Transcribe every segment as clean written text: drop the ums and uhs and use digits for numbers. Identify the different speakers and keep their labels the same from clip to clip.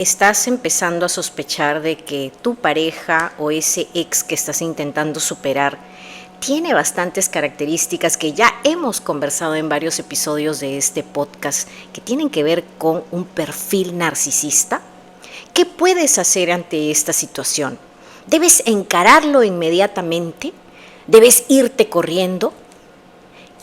Speaker 1: Estás empezando a sospechar de que tu pareja o ese ex que estás intentando superar tiene bastantes características que ya hemos conversado en varios episodios de este podcast que tienen que ver con un perfil narcisista. ¿Qué puedes hacer ante esta situación? ¿Debes encararlo inmediatamente? ¿Debes irte corriendo?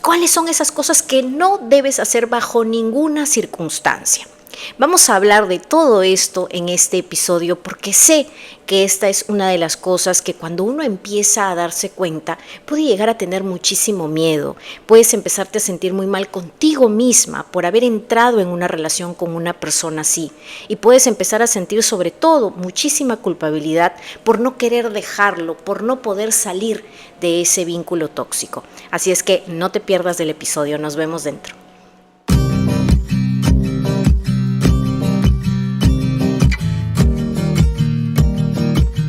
Speaker 1: ¿Cuáles son esas cosas que no debes hacer bajo ninguna circunstancia? Vamos a hablar de todo esto en este episodio porque sé que esta es una de las cosas que cuando uno empieza a darse cuenta puede llegar a tener muchísimo miedo. Puedes empezarte a sentir muy mal contigo misma por haber entrado en una relación con una persona así. Y puedes empezar a sentir sobre todo muchísima culpabilidad por no querer dejarlo, por no poder salir de ese vínculo tóxico. Así es que no te pierdas del episodio, nos vemos dentro.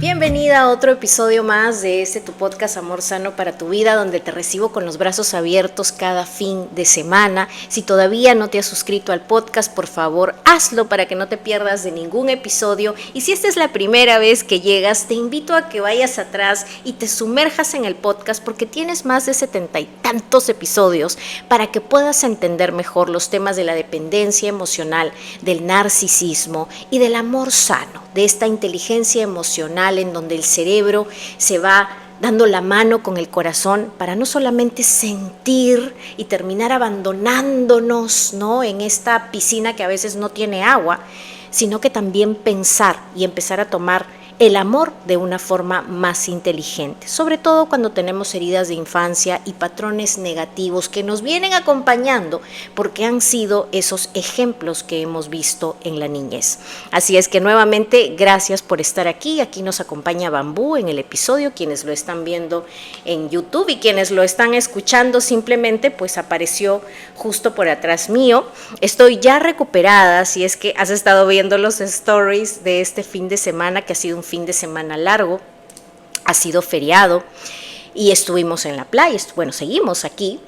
Speaker 1: Bienvenida a otro episodio más de tu podcast Amor Sano para tu Vida, donde te recibo con los brazos abiertos cada fin de semana. Si todavía no te has suscrito al podcast, por favor, hazlo para que no te pierdas de ningún episodio. Y si esta es la primera vez que llegas, te invito a que vayas atrás y te sumerjas en el podcast porque tienes más de 70 y tantos episodios para que puedas entender mejor los temas de la dependencia emocional, del narcisismo y del amor sano, de esta inteligencia emocional en donde el cerebro se va dando la mano con el corazón para no solamente sentir y terminar abandonándonos, ¿no?, en esta piscina que a veces no tiene agua, sino que también pensar y empezar a tomar el amor de una forma más inteligente, sobre todo cuando tenemos heridas de infancia y patrones negativos que nos vienen acompañando porque han sido esos ejemplos que hemos visto en la niñez. Así es que nuevamente gracias por estar aquí. Aquí nos acompaña Bambú en el episodio, quienes lo están viendo en YouTube y quienes lo están escuchando simplemente pues apareció justo por atrás mío. Estoy ya recuperada, si es que has estado viendo los stories de este fin de semana, que ha sido un fin de semana largo, ha sido feriado y estuvimos en la playa, seguimos aquí.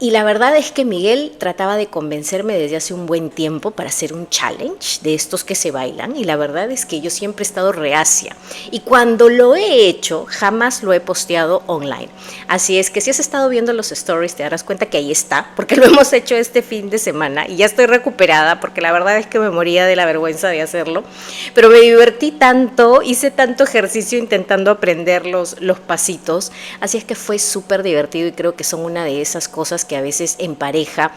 Speaker 1: Y la verdad es que Miguel trataba de convencerme desde hace un buen tiempo para hacer un challenge de estos que se bailan, y la verdad es que yo siempre he estado reacia y cuando lo he hecho jamás lo he posteado online. Así es que si has estado viendo los stories te darás cuenta que ahí está, porque lo hemos hecho este fin de semana y ya estoy recuperada porque la verdad es que me moría de la vergüenza de hacerlo, pero me divertí tanto, hice tanto ejercicio intentando aprender los pasitos, así es que fue súper divertido y creo que son una de esas cosas que a veces en pareja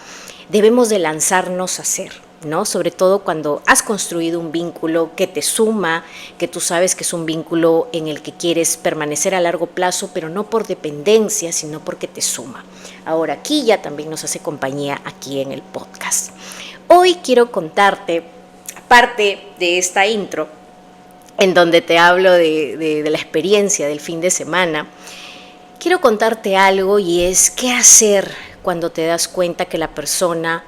Speaker 1: debemos de lanzarnos a hacer, ¿no? Sobre todo cuando has construido un vínculo que te suma, que tú sabes que es un vínculo en el que quieres permanecer a largo plazo, pero no por dependencia, sino porque te suma. Ahora aquí ya también nos hace compañía aquí en el podcast. Hoy quiero contarte, aparte de esta intro, en donde te hablo de la experiencia del fin de semana, quiero contarte algo, y es qué hacer cuando te das cuenta que la persona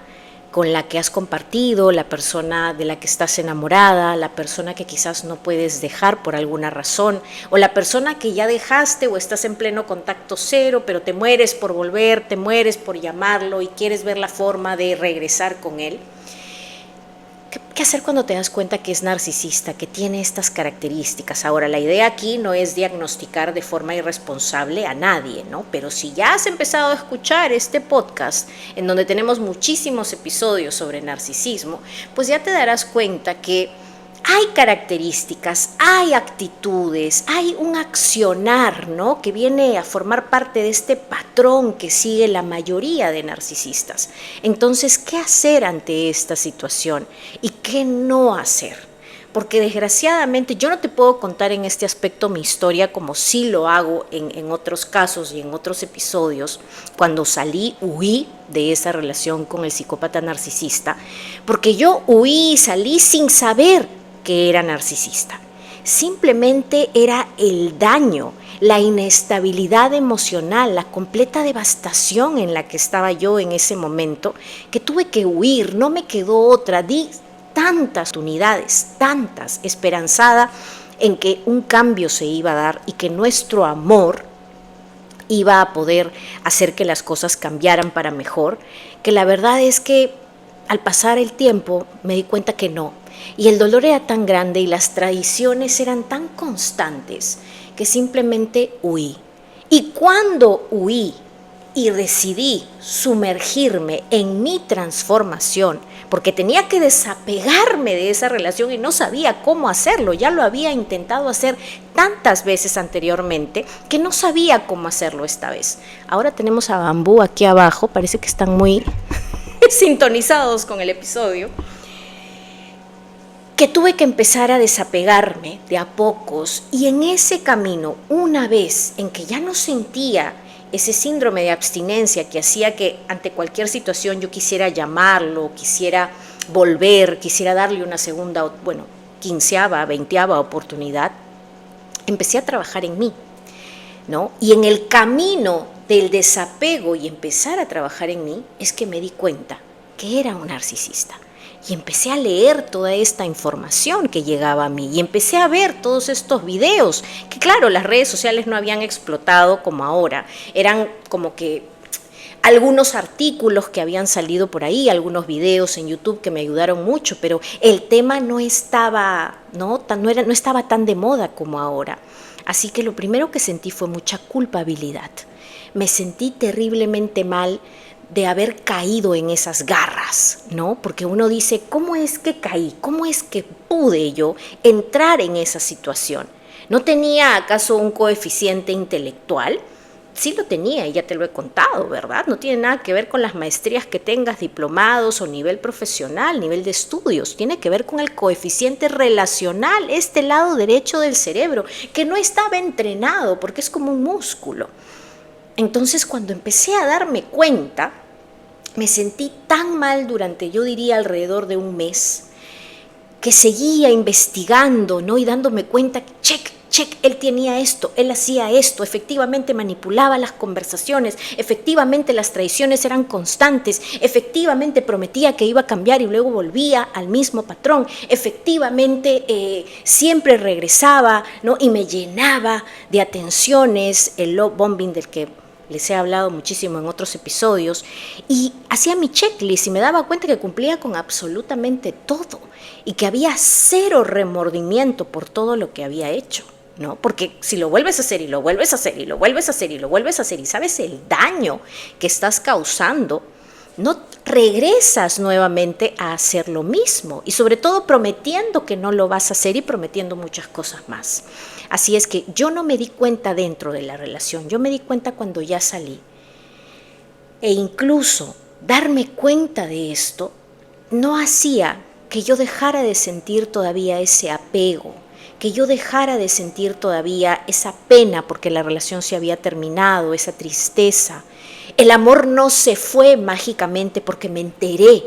Speaker 1: con la que has compartido, la persona de la que estás enamorada, la persona que quizás no puedes dejar por alguna razón, o la persona que ya dejaste o estás en pleno contacto cero, pero te mueres por volver, te mueres por llamarlo y quieres ver la forma de regresar con él. ¿Qué hacer cuando te das cuenta que es narcisista, que tiene estas características? Ahora, la idea aquí no es diagnosticar de forma irresponsable a nadie, ¿no? Pero si ya has empezado a escuchar este podcast, en donde tenemos muchísimos episodios sobre narcisismo, pues ya te darás cuenta que hay características, hay actitudes, hay un accionar, ¿no?, que viene a formar parte de este patrón que sigue la mayoría de narcisistas. Entonces, ¿qué hacer ante esta situación y qué no hacer? Porque desgraciadamente yo no te puedo contar en este aspecto mi historia como sí lo hago en otros casos y en otros episodios. Cuando huí de esa relación con el psicópata narcisista, porque yo huí y salí sin saber que era narcisista. Simplemente era el daño, la inestabilidad emocional, la completa devastación en la que estaba yo en ese momento, que tuve que huir, no me quedó otra. Di tantas unidades, tantas, esperanzada en que un cambio se iba a dar y que nuestro amor iba a poder hacer que las cosas cambiaran para mejor, que la verdad es que al pasar el tiempo me di cuenta que no, Y el dolor era tan grande y las traiciones eran tan constantes que simplemente huí. Y cuando huí y decidí sumergirme en mi transformación, porque tenía que desapegarme de esa relación y no sabía cómo hacerlo, ya lo había intentado hacer tantas veces anteriormente que no sabía cómo hacerlo esta vez. Ahora tenemos a Bambú aquí abajo, parece que están muy sintonizados con el episodio, que tuve que empezar a desapegarme de a pocos, y en ese camino, una vez en que ya no sentía ese síndrome de abstinencia que hacía que ante cualquier situación yo quisiera llamarlo, quisiera volver, quisiera darle una segunda, quinceava, veinteava oportunidad, empecé a trabajar en mí, ¿no? Y en el camino del desapego y empezar a trabajar en mí es que me di cuenta que era un narcisista. Y empecé a leer toda esta información que llegaba a mí y empecé a ver todos estos videos, que claro, las redes sociales no habían explotado como ahora, eran como que algunos artículos que habían salido por ahí, algunos videos en YouTube que me ayudaron mucho, pero el tema no estaba tan de moda como ahora. Así que lo primero que sentí fue mucha culpabilidad. Me sentí terriblemente mal de haber caído en esas garras, ¿no? Porque uno dice, ¿cómo es que caí? ¿Cómo es que pude yo entrar en esa situación? ¿No tenía acaso un coeficiente intelectual? Sí lo tenía y ya te lo he contado, ¿verdad? No tiene nada que ver con las maestrías que tengas, diplomados o nivel profesional, nivel de estudios. Tiene que ver con el coeficiente relacional, este lado derecho del cerebro, que no estaba entrenado porque es como un músculo. Entonces, cuando empecé a darme cuenta, me sentí tan mal durante, yo diría, alrededor de un mes, que seguía investigando, ¿no? Y dándome cuenta, check, él tenía esto, él hacía esto, efectivamente manipulaba las conversaciones, efectivamente las traiciones eran constantes, efectivamente prometía que iba a cambiar y luego volvía al mismo patrón, efectivamente siempre regresaba, ¿no? Y me llenaba de atenciones, el love bombing del que les he hablado muchísimo en otros episodios, y hacía mi checklist y me daba cuenta que cumplía con absolutamente todo y que había cero remordimiento por todo lo que había hecho, ¿no? Porque si lo vuelves a hacer y lo vuelves a hacer y lo vuelves a hacer y lo vuelves a hacer y sabes el daño que estás causando, no regresas nuevamente a hacer lo mismo y sobre todo prometiendo que no lo vas a hacer y prometiendo muchas cosas más. Así es que yo no me di cuenta dentro de la relación, yo me di cuenta cuando ya salí. E incluso darme cuenta de esto no hacía que yo dejara de sentir todavía ese apego, que yo dejara de sentir todavía esa pena porque la relación se había terminado, esa tristeza. El amor no se fue mágicamente porque me enteré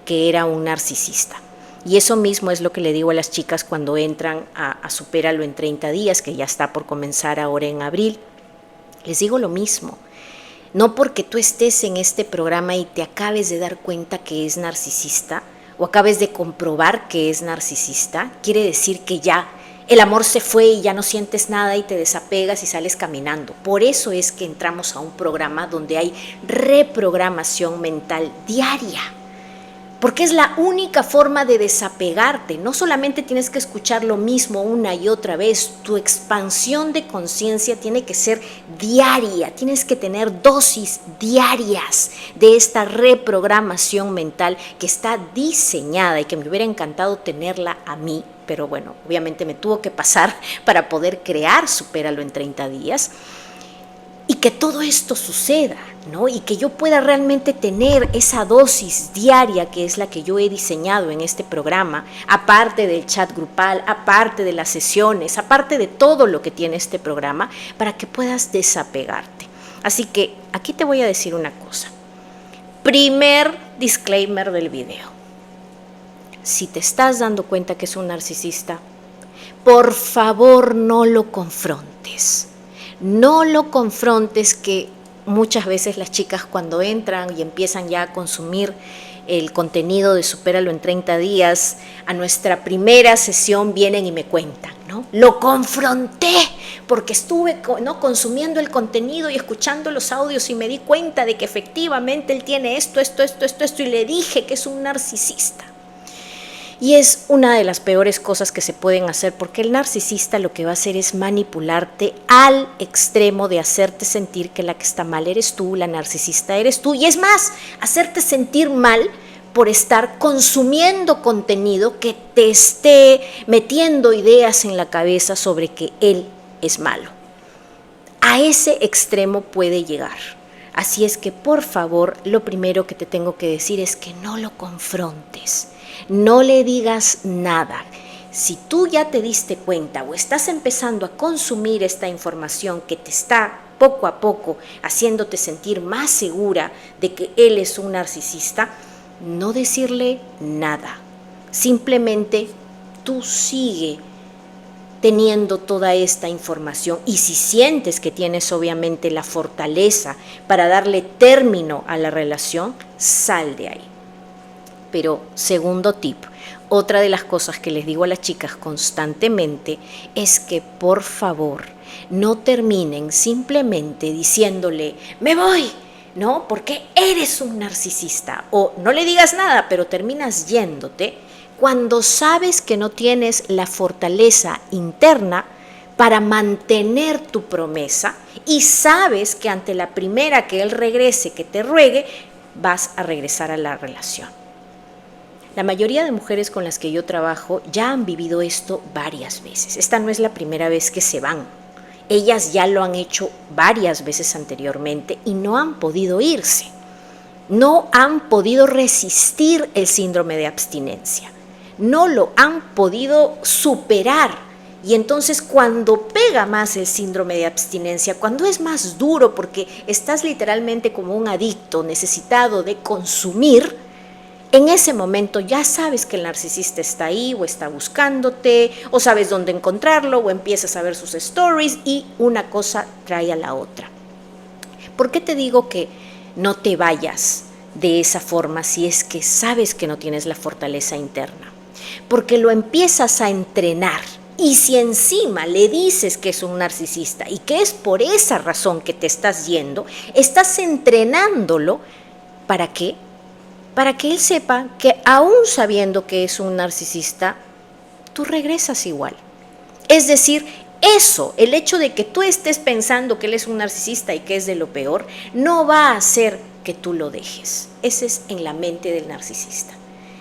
Speaker 1: que era un narcisista. Y eso mismo es lo que le digo a las chicas cuando entran a Supéralo en 30 días, que ya está por comenzar ahora en abril. Les digo lo mismo. No porque tú estés en este programa y te acabes de dar cuenta que es narcisista o acabes de comprobar que es narcisista, quiere decir que ya el amor se fue y ya no sientes nada y te desapegas y sales caminando. Por eso es que entramos a un programa donde hay reprogramación mental diaria. Porque es la única forma de desapegarte. No solamente tienes que escuchar lo mismo una y otra vez, tu expansión de conciencia tiene que ser diaria, tienes que tener dosis diarias de esta reprogramación mental que está diseñada y que me hubiera encantado tenerla a mí, pero bueno, obviamente me tuvo que pasar para poder crear Supéralo en 30 días. Y que todo esto suceda, ¿no? Y que yo pueda realmente tener esa dosis diaria que es la que yo he diseñado en este programa, aparte del chat grupal, aparte de las sesiones, aparte de todo lo que tiene este programa, para que puedas desapegarte. Así que aquí te voy a decir una cosa. Primer disclaimer del video. Si te estás dando cuenta que es un narcisista, por favor no lo confrontes. No lo confrontes, que muchas veces las chicas cuando entran y empiezan ya a consumir el contenido de Supéralo en 30 días, a nuestra primera sesión vienen y me cuentan, ¿no? Lo confronté porque estuve consumiendo el contenido y escuchando los audios y me di cuenta de que efectivamente él tiene esto y le dije que es un narcisista. Y es una de las peores cosas que se pueden hacer, porque el narcisista lo que va a hacer es manipularte al extremo de hacerte sentir que la que está mal eres tú, la narcisista eres tú, y es más, hacerte sentir mal por estar consumiendo contenido que te esté metiendo ideas en la cabeza sobre que él es malo. A ese extremo puede llegar. Así es que, por favor, lo primero que te tengo que decir es que no lo confrontes, no le digas nada. Si tú ya te diste cuenta o estás empezando a consumir esta información que te está poco a poco haciéndote sentir más segura de que él es un narcisista, no decirle nada. Simplemente tú sigue teniendo toda esta información, y si sientes que tienes obviamente la fortaleza para darle término a la relación, sal de ahí. Pero segundo tip, otra de las cosas que les digo a las chicas constantemente es que por favor no terminen simplemente diciéndole me voy, ¿no? Porque eres un narcisista, o no le digas nada pero terminas yéndote cuando sabes que no tienes la fortaleza interna para mantener tu promesa y sabes que ante la primera que él regrese, que te ruegue, vas a regresar a la relación. La mayoría de mujeres con las que yo trabajo ya han vivido esto varias veces. Esta no es la primera vez que se van. Ellas ya lo han hecho varias veces anteriormente y no han podido irse. No han podido resistir el síndrome de abstinencia. No lo han podido superar. Y entonces cuando pega más el síndrome de abstinencia, cuando es más duro porque estás literalmente como un adicto necesitado de consumir, en ese momento ya sabes que el narcisista está ahí o está buscándote, o sabes dónde encontrarlo, o empiezas a ver sus stories y una cosa trae a la otra. ¿Por qué te digo que no te vayas de esa forma si es que sabes que no tienes la fortaleza interna? Porque lo empiezas a entrenar, y si encima le dices que es un narcisista y que es por esa razón que te estás yendo, estás entrenándolo. ¿Para qué? Para que él sepa que aún sabiendo que es un narcisista, tú regresas igual. Es decir, el hecho de que tú estés pensando que él es un narcisista y que es de lo peor, no va a hacer que tú lo dejes. Ese es en la mente del narcisista.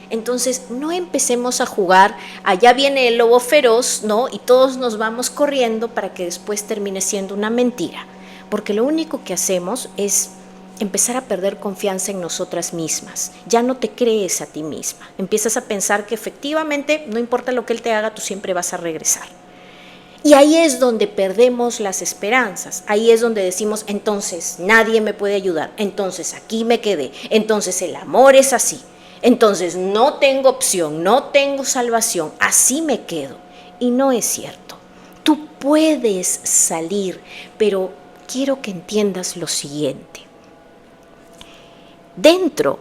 Speaker 1: Entonces, no empecemos a jugar, allá viene el lobo feroz, ¿no? Y todos nos vamos corriendo para que después termine siendo una mentira. Porque lo único que hacemos es empezar a perder confianza en nosotras mismas. Ya no te crees a ti misma. Empiezas a pensar que efectivamente, no importa lo que él te haga, tú siempre vas a regresar. Y ahí es donde perdemos las esperanzas. Ahí es donde decimos, entonces nadie me puede ayudar. Entonces aquí me quedé. Entonces el amor es así. Entonces no tengo opción, no tengo salvación. Así me quedo. Y no es cierto. Tú puedes salir, pero quiero que entiendas lo siguiente. Dentro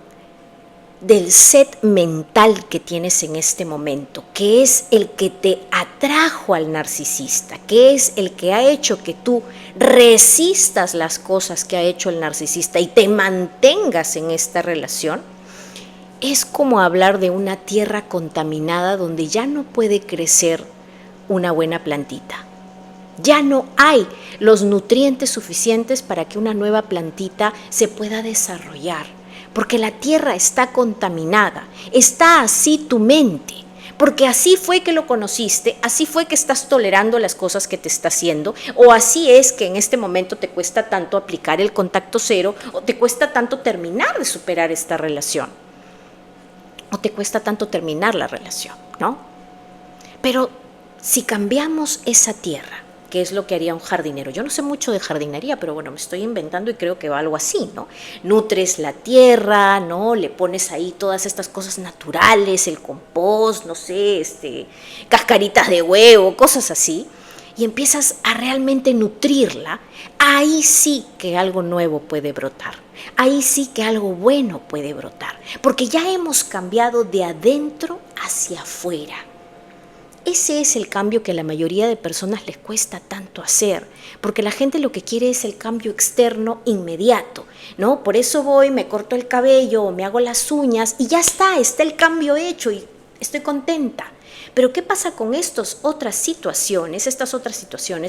Speaker 1: del set mental que tienes en este momento, que es el que te atrajo al narcisista, que es el que ha hecho que tú resistas las cosas que ha hecho el narcisista y te mantengas en esta relación, es como hablar de una tierra contaminada donde ya no puede crecer una buena plantita. Ya no hay los nutrientes suficientes para que una nueva plantita se pueda desarrollar. Porque la tierra está contaminada, está así tu mente, porque así fue que lo conociste, así fue que estás tolerando las cosas que te está haciendo, o así es que en este momento te cuesta tanto aplicar el contacto cero, o te cuesta tanto terminar de superar esta relación, o te cuesta tanto terminar la relación, ¿no? Pero si cambiamos esa tierra, ¿qué es lo que haría un jardinero? Yo no sé mucho de jardinería, pero bueno, me estoy inventando y creo que va algo así, ¿no? Nutres la tierra, ¿no? Le pones ahí todas estas cosas naturales, el compost, no sé, cascaritas de huevo, cosas así, y empiezas a realmente nutrirla. Ahí sí que algo nuevo puede brotar. Ahí sí que algo bueno puede brotar, porque ya hemos cambiado de adentro hacia afuera. Ese es el cambio que a la mayoría de personas les cuesta tanto hacer, porque la gente lo que quiere es el cambio externo inmediato, ¿no? Por eso voy, me corto el cabello o me hago las uñas y ya está el cambio hecho y estoy contenta. Pero ¿qué pasa con estas otras situaciones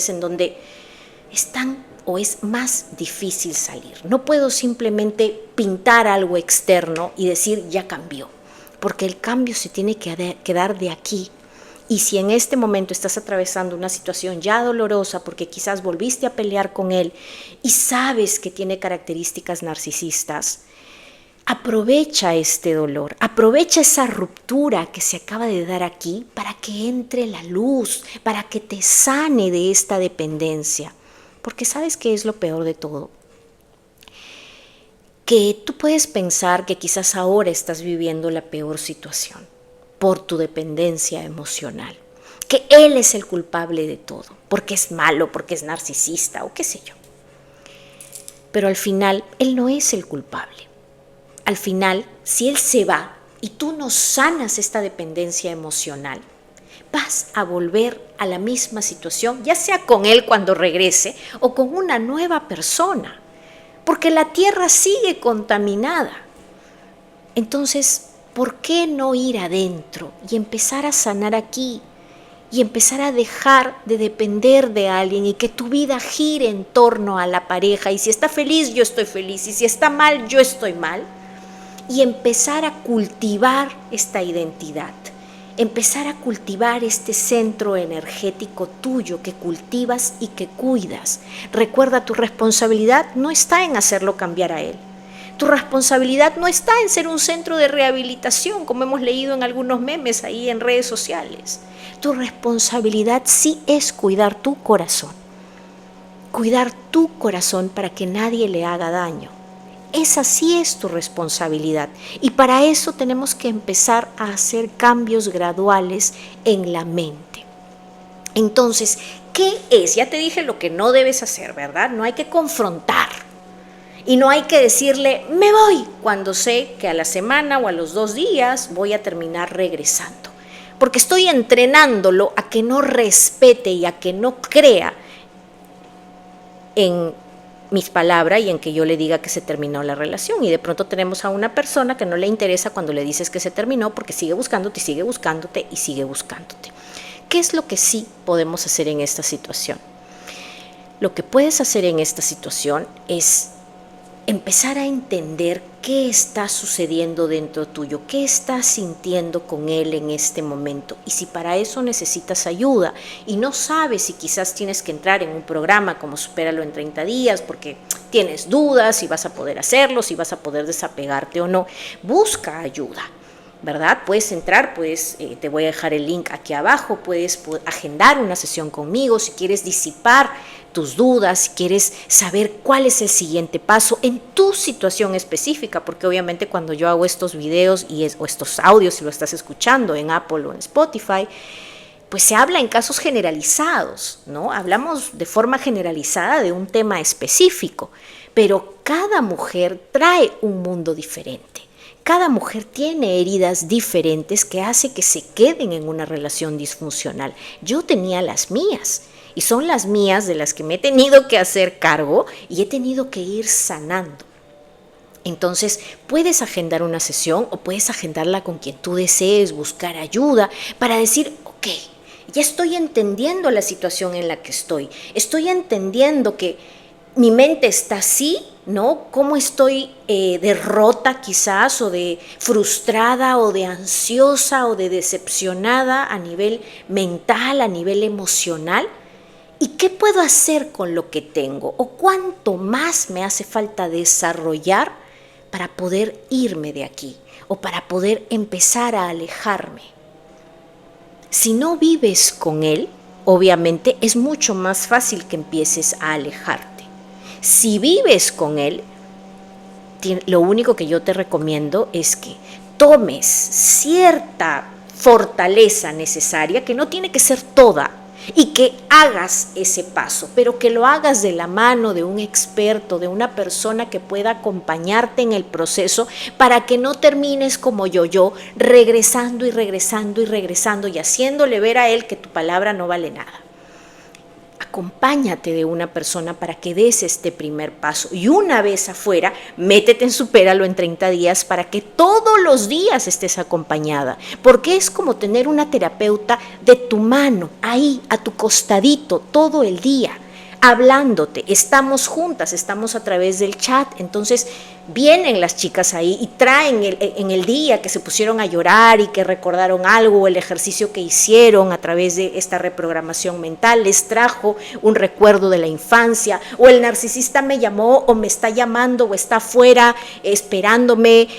Speaker 1: en donde están o es más difícil salir? No puedo simplemente pintar algo externo y decir ya cambió, porque el cambio se tiene que dar de aquí. Y si en este momento estás atravesando una situación ya dolorosa porque quizás volviste a pelear con él y sabes que tiene características narcisistas, aprovecha este dolor, aprovecha esa ruptura que se acaba de dar aquí para que entre la luz, para que te sane de esta dependencia. Porque ¿sabes qué es lo peor de todo? Que tú puedes pensar que quizás ahora estás viviendo la peor situación por tu dependencia emocional, que él es el culpable de todo, porque es malo, porque es narcisista o qué sé yo. Pero al final, él no es el culpable. Al final, si él se va y tú no sanas esta dependencia emocional, vas a volver a la misma situación, ya sea con él cuando regrese o con una nueva persona, porque la tierra sigue contaminada. Entonces, ¿por qué no ir adentro y empezar a sanar aquí? Y empezar a dejar de depender de alguien y que tu vida gire en torno a la pareja. Y si está feliz, yo estoy feliz. Y si está mal, yo estoy mal. Y empezar a cultivar esta identidad. Empezar a cultivar este centro energético tuyo que cultivas y que cuidas. Recuerda, tu responsabilidad no está en hacerlo cambiar a él. Tu responsabilidad no está en ser un centro de rehabilitación, como hemos leído en algunos memes ahí en redes sociales. Tu responsabilidad sí es cuidar tu corazón. Cuidar tu corazón para que nadie le haga daño. Esa sí es tu responsabilidad. Y para eso tenemos que empezar a hacer cambios graduales en la mente. Entonces, ¿qué es? Ya te dije lo que no debes hacer, ¿verdad? No hay que confrontar. Y no hay que decirle, me voy, cuando sé que a la semana o a los 2 días voy a terminar regresando. Porque estoy entrenándolo a que no respete y a que no crea en mis palabras y en que yo le diga que se terminó la relación. Y de pronto tenemos a una persona que no le interesa cuando le dices que se terminó porque sigue buscándote y sigue buscándote y sigue buscándote. ¿Qué es lo que sí podemos hacer en esta situación? Lo que puedes hacer en esta situación es empezar a entender qué está sucediendo dentro tuyo, qué estás sintiendo con él en este momento. Y si para eso necesitas ayuda y no sabes si quizás tienes que entrar en un programa como Supéralo en 30 días porque tienes dudas si vas a poder hacerlo, si vas a poder desapegarte o no, busca ayuda, ¿verdad? Puedes entrar, te voy a dejar el link aquí abajo, puedes agendar una sesión conmigo si quieres disipar tus dudas, si quieres saber cuál es el siguiente paso en tu situación específica, porque obviamente cuando yo hago estos videos o estos audios, si lo estás escuchando en Apple o en Spotify, pues se habla en casos generalizados, ¿no? Hablamos de forma generalizada de un tema específico, pero cada mujer trae un mundo diferente. Cada mujer tiene heridas diferentes que hace que se queden en una relación disfuncional. Yo tenía las mías. Y son las mías de las que me he tenido que hacer cargo y he tenido que ir sanando. Entonces, puedes agendar una sesión o puedes agendarla con quien tú desees, buscar ayuda para decir, ok, ya estoy entendiendo la situación en la que estoy entendiendo que mi mente está así, ¿no? Cómo estoy de rota quizás o de frustrada o de ansiosa o de decepcionada a nivel mental, a nivel emocional. ¿Y qué puedo hacer con lo que tengo? ¿O cuánto más me hace falta desarrollar para poder irme de aquí? O para poder empezar a alejarme. Si no vives con él, obviamente es mucho más fácil que empieces a alejarte. Si vives con él, lo único que yo te recomiendo es que tomes cierta fortaleza necesaria, que no tiene que ser toda, y que hagas ese paso, pero que lo hagas de la mano de un experto, de una persona que pueda acompañarte en el proceso para que no termines como yo, regresando y regresando y regresando y haciéndole ver a él que tu palabra no vale nada. acompáñate de una persona para que des este primer paso. Y una vez afuera, métete en Supéralo en 30 días para que todos los días estés acompañada. Porque es como tener una terapeuta de tu mano, ahí, a tu costadito, todo el día, hablándote. Estamos juntas, estamos a través del chat. Entonces vienen las chicas ahí y traen en el día que se pusieron a llorar y que recordaron algo, o el ejercicio que hicieron a través de esta reprogramación mental les trajo un recuerdo de la infancia, o el narcisista me llamó o me está llamando o está afuera esperándome,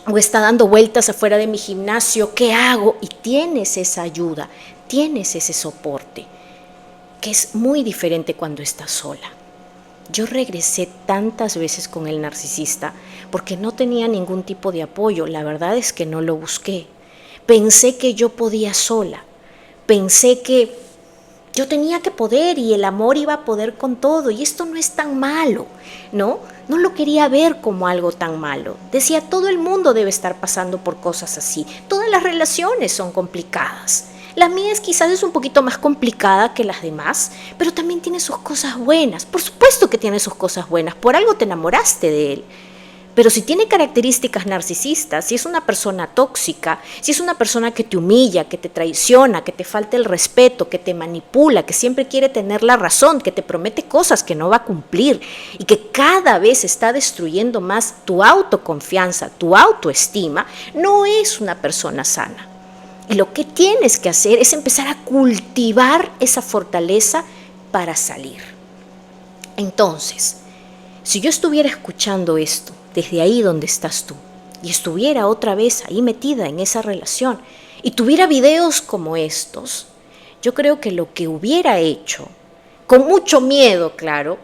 Speaker 1: o está dando vueltas afuera de mi gimnasio, ¿qué hago? Y tienes esa ayuda, tienes ese soporte, que es muy diferente cuando estás sola. Yo regresé tantas veces con el narcisista porque no tenía ningún tipo de apoyo. La verdad es que no lo busqué. Pensé que yo podía sola. Pensé que yo tenía que poder y el amor iba a poder con todo. Y esto no es tan malo, ¿no? No lo quería ver como algo tan malo. Decía, todo el mundo debe estar pasando por cosas así. Todas las relaciones son complicadas. La mía quizás es un poquito más complicada que las demás, pero también tiene sus cosas buenas. Por supuesto que tiene sus cosas buenas, por algo te enamoraste de él. Pero si tiene características narcisistas, si es una persona tóxica, si es una persona que te humilla, que te traiciona, que te falta el respeto, que te manipula, que siempre quiere tener la razón, que te promete cosas que no va a cumplir y que cada vez está destruyendo más tu autoconfianza, tu autoestima, no es una persona sana. Y lo que tienes que hacer es empezar a cultivar esa fortaleza para salir. Entonces, si yo estuviera escuchando esto desde ahí donde estás tú y estuviera otra vez ahí metida en esa relación y tuviera videos como estos, yo creo que lo que hubiera hecho, con mucho miedo, claro,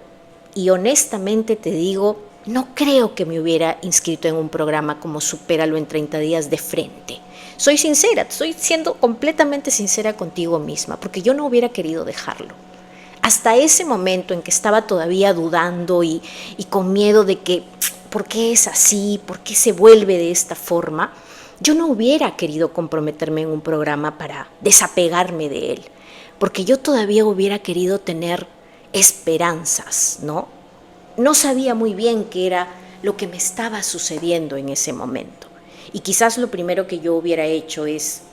Speaker 1: y honestamente te digo, no creo que me hubiera inscrito en un programa como Supéralo en 30 días de frente. Soy sincera, estoy siendo completamente sincera contigo misma, porque yo no hubiera querido dejarlo. Hasta ese momento en que estaba todavía dudando y con miedo de que, ¿por qué es así? ¿Por qué se vuelve de esta forma? Yo no hubiera querido comprometerme en un programa para desapegarme de él, porque yo todavía hubiera querido tener esperanzas, ¿no? No sabía muy bien qué era lo que me estaba sucediendo en ese momento. Y quizás lo primero que yo hubiera hecho es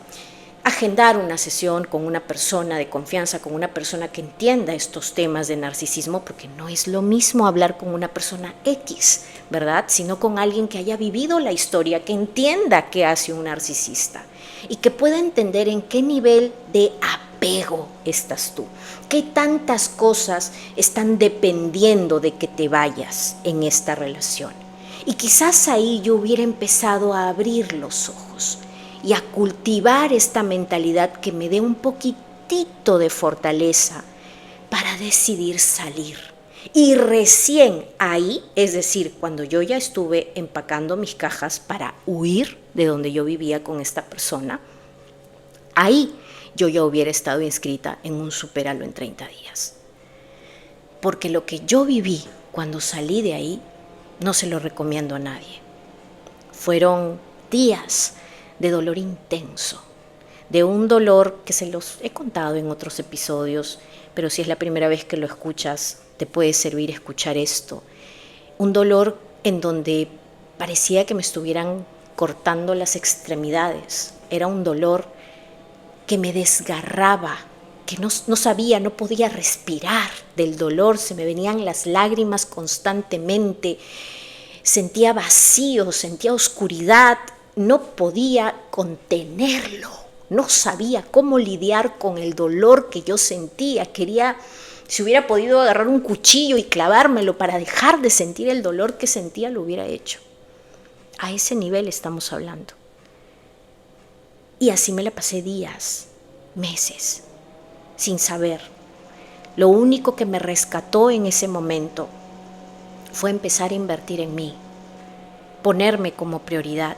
Speaker 1: agendar una sesión con una persona de confianza, con una persona que entienda estos temas de narcisismo, porque no es lo mismo hablar con una persona X, ¿verdad? Sino con alguien que haya vivido la historia, que entienda qué hace un narcisista y que pueda entender en qué nivel de apego estás tú, qué tantas cosas están dependiendo de que te vayas en esta relación. Y quizás ahí yo hubiera empezado a abrir los ojos y a cultivar esta mentalidad que me dé un poquitito de fortaleza para decidir salir. Y recién ahí, es decir, cuando yo ya estuve empacando mis cajas para huir de donde yo vivía con esta persona, ahí yo ya hubiera estado inscrita en un Supéralo en 30 días. Porque lo que yo viví cuando salí de ahí, no se lo recomiendo a nadie. Fueron días de dolor intenso, de un dolor que se los he contado en otros episodios, pero si es la primera vez que lo escuchas, te puede servir escuchar esto. Un dolor en donde parecía que me estuvieran cortando las extremidades. Era un dolor que me desgarraba, que no sabía, no podía respirar del dolor, se me venían las lágrimas constantemente, sentía vacío, sentía oscuridad, no podía contenerlo, no sabía cómo lidiar con el dolor que yo sentía, si hubiera podido agarrar un cuchillo y clavármelo para dejar de sentir el dolor que sentía, lo hubiera hecho. A ese nivel estamos hablando. Y así me la pasé días, meses, sin saber. Lo único que me rescató en ese momento fue empezar a invertir en mí, ponerme como prioridad.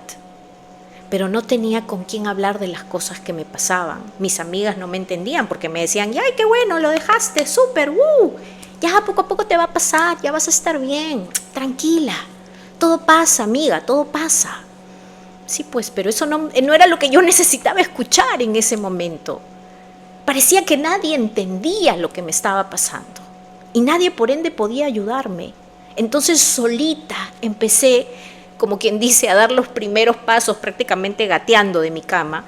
Speaker 1: Pero no tenía con quién hablar de las cosas que me pasaban. Mis amigas no me entendían porque me decían, ¡ay, qué bueno, lo dejaste, súper, ya poco a poco te va a pasar, ya vas a estar bien, tranquila, todo pasa, amiga, todo pasa. Sí, pues, pero eso no era lo que yo necesitaba escuchar en ese momento. Parecía que nadie entendía lo que me estaba pasando y nadie por ende podía ayudarme. Entonces solita empecé, como quien dice, a dar los primeros pasos, prácticamente gateando de mi cama,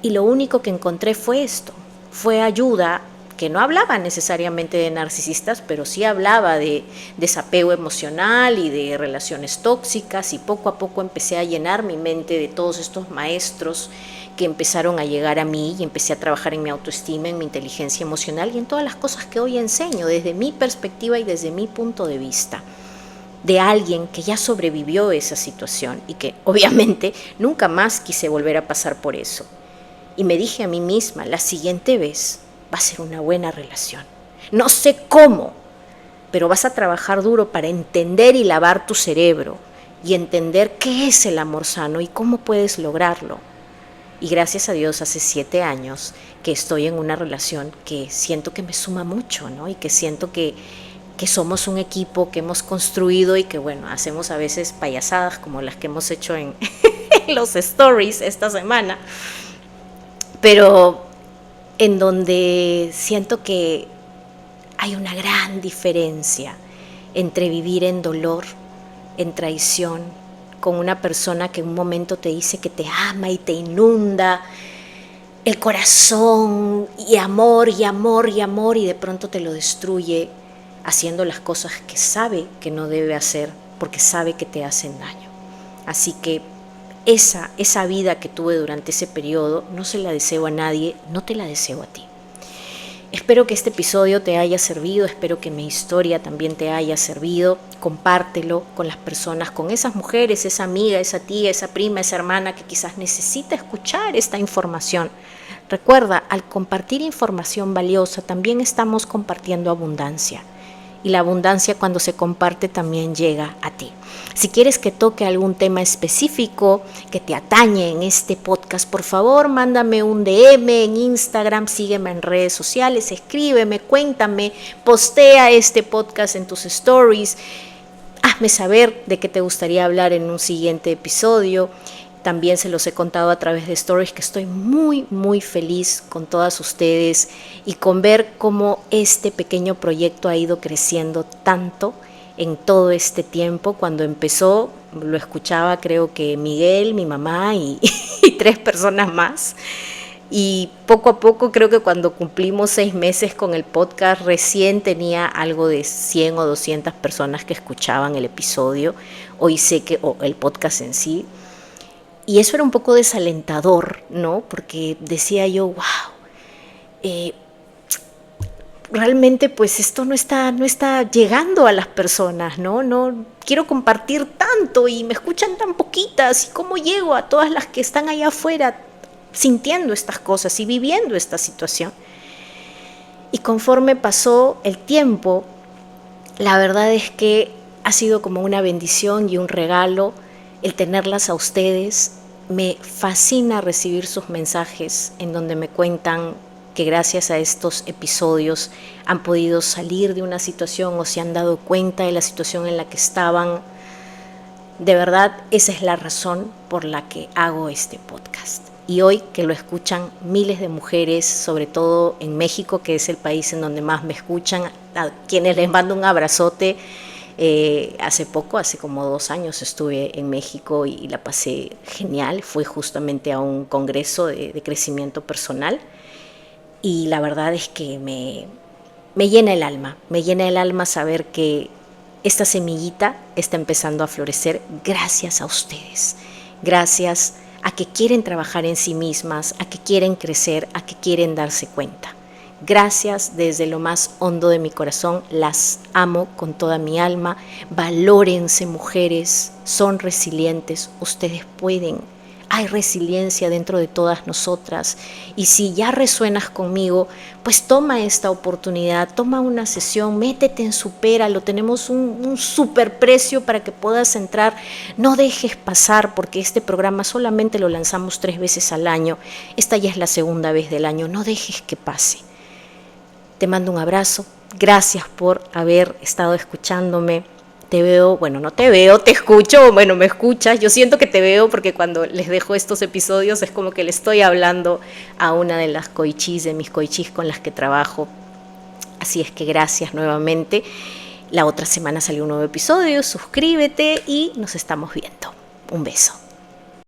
Speaker 1: y lo único que encontré fue esto, fue ayuda que no hablaba necesariamente de narcisistas, pero sí hablaba de desapego emocional y de relaciones tóxicas, y poco a poco empecé a llenar mi mente de todos estos maestros que empezaron a llegar a mí, y empecé a trabajar en mi autoestima, en mi inteligencia emocional y en todas las cosas que hoy enseño desde mi perspectiva y desde mi punto de vista, de alguien que ya sobrevivió esa situación y que obviamente nunca más quise volver a pasar por eso. Y me dije a mí misma, la siguiente vez va a ser una buena relación. No sé cómo, pero vas a trabajar duro para entender y lavar tu cerebro y entender qué es el amor sano y cómo puedes lograrlo. Y gracias a Dios hace 7 años que estoy en una relación que siento que me suma mucho, ¿no? Y que siento que somos un equipo que hemos construido y que, bueno, hacemos a veces payasadas como las que hemos hecho en los stories esta semana, pero en donde siento que hay una gran diferencia entre vivir en dolor, en traición, con una persona que en un momento te dice que te ama y te inunda el corazón y amor y amor y amor, y de pronto te lo destruye haciendo las cosas que sabe que no debe hacer porque sabe que te hacen daño. Así que esa vida que tuve durante ese periodo no se la deseo a nadie, no te la deseo a ti. Espero que este episodio te haya servido, espero que mi historia también te haya servido. Compártelo con las personas, con esas mujeres, esa amiga, esa tía, esa prima, esa hermana que quizás necesita escuchar esta información. Recuerda, al compartir información valiosa también estamos compartiendo abundancia. Y la abundancia, cuando se comparte, también llega a ti. Si quieres que toque algún tema específico que te atañe en este podcast, por favor, mándame un DM en Instagram, sígueme en redes sociales, escríbeme, cuéntame, postea este podcast en tus stories, hazme saber de qué te gustaría hablar en un siguiente episodio. También se los he contado a través de stories que estoy muy, muy feliz con todas ustedes y con ver cómo este pequeño proyecto ha ido creciendo tanto en todo este tiempo. Cuando empezó, lo escuchaba creo que Miguel, mi mamá y 3 personas más. Y poco a poco, creo que cuando cumplimos 6 meses con el podcast, recién tenía algo de 100 o 200 personas que escuchaban el episodio. Hoy sé que el podcast en sí. Y eso era un poco desalentador, ¿no? Porque decía yo, wow, realmente pues esto no está llegando a las personas, ¿no? No quiero compartir tanto y me escuchan tan poquitas, y cómo llego a todas las que están allá afuera sintiendo estas cosas y viviendo esta situación. Y conforme pasó el tiempo, la verdad es que ha sido como una bendición y un regalo el tenerlas a ustedes. Me fascina recibir sus mensajes en donde me cuentan que gracias a estos episodios han podido salir de una situación o se han dado cuenta de la situación en la que estaban. De verdad, esa es la razón por la que hago este podcast. Y hoy que lo escuchan miles de mujeres, sobre todo en México, que es el país en donde más me escuchan, a quienes les mando un abrazote. Hace como 2 años estuve en México y la pasé genial. Fui justamente a un congreso de crecimiento personal y la verdad es que me llena el alma saber que esta semillita está empezando a florecer gracias a ustedes, gracias a que quieren trabajar en sí mismas, a que quieren crecer, a que quieren darse cuenta. Gracias desde lo más hondo de mi corazón, las amo con toda mi alma. Valórense, mujeres, son resilientes, ustedes pueden. Hay resiliencia dentro de todas nosotras, y si ya resuenas conmigo, pues toma esta oportunidad, toma una sesión, métete en Supéralo, tenemos un super precio para que puedas entrar. No dejes pasar, porque este programa solamente lo lanzamos 3 veces al año, esta ya es la 2ª vez del año, no dejes que pase. Te mando un abrazo, gracias por haber estado escuchándome, Te veo, bueno, no te veo, te escucho, bueno, me escuchas. Yo siento que te veo porque cuando les dejo estos episodios es como que le estoy hablando a una de las coichis, de mis coichis con las que trabajo. Así es que gracias nuevamente. La otra semana salió un nuevo episodio, suscríbete y nos estamos viendo. Un beso.